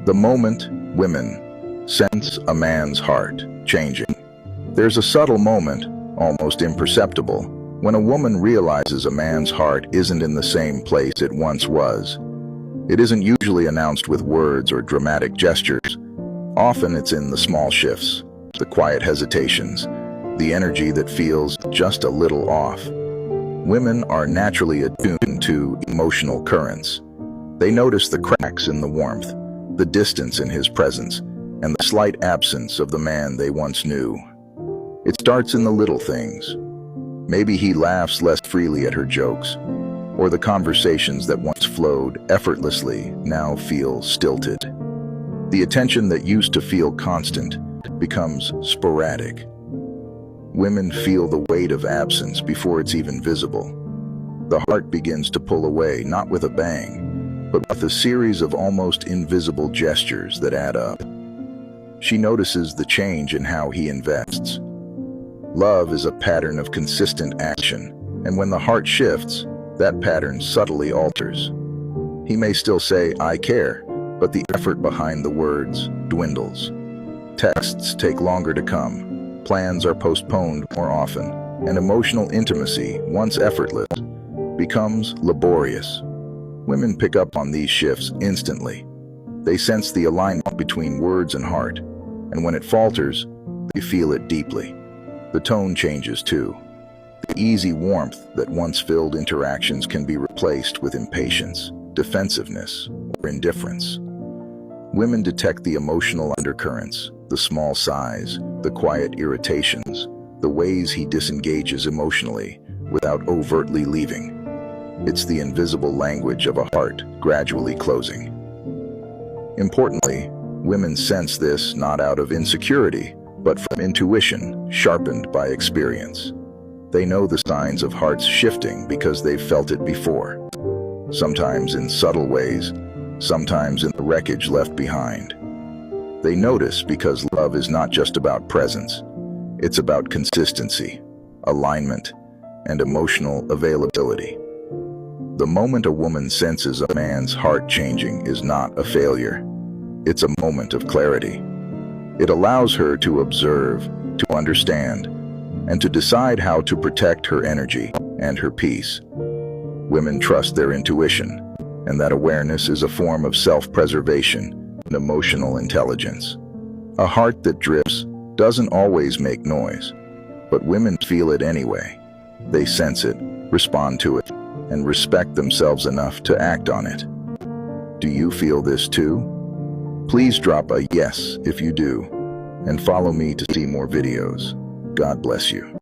The moment women sense a man's heart changing, there's a subtle moment, almost imperceptible, when a woman realizes a man's heart isn't in the same place it once was. It isn't usually announced with words or dramatic gestures. Often it's in the small shifts, the quiet hesitations, the energy that feels just a little off. Women are naturally attuned to emotional currents. They notice the cracks in the warmth, the distance in his presence, and the slight absence of the man they once knew. It starts in the little things. Maybe he laughs less freely at her jokes, or the conversations that once flowed effortlessly now feel stilted. The attention that used to feel constant becomes sporadic. Women feel the weight of absence before it's even visible. The heart begins to pull away, not with a bang, but with a series of almost invisible gestures that add up. She notices the change in how he invests. Love is a pattern of consistent action, and when the heart shifts, that pattern subtly alters. He may still say, "I care," but the effort behind the words dwindles. Texts take longer to come. Plans are postponed more often, and emotional intimacy, once effortless, becomes laborious. Women pick up on these shifts instantly. They sense the alignment between words and heart, and when it falters, they feel it deeply. The tone changes too. The easy warmth that once filled interactions can be replaced with impatience, defensiveness, or indifference. Women detect the emotional undercurrents, the small sighs, the quiet irritations, the ways he disengages emotionally without overtly leaving. It's the invisible language of a heart gradually closing. Importantly, women sense this not out of insecurity, but from intuition sharpened by experience. They know the signs of hearts shifting because they've felt it before. Sometimes in subtle ways, sometimes in the wreckage left behind. They notice because love is not just about presence. It's about consistency, alignment, and emotional availability. The moment a woman senses a man's heart changing is not a failure. It's a moment of clarity. It allows her to observe, to understand, and to decide how to protect her energy and her peace. Women trust their intuition, and that awareness is a form of self-preservation and emotional intelligence. A heart that drifts doesn't always make noise, but women feel it anyway. They sense it, respond to it, and respect themselves enough to act on it. Do you feel this too? Please drop a yes if you do, and follow me to see more videos. God bless you.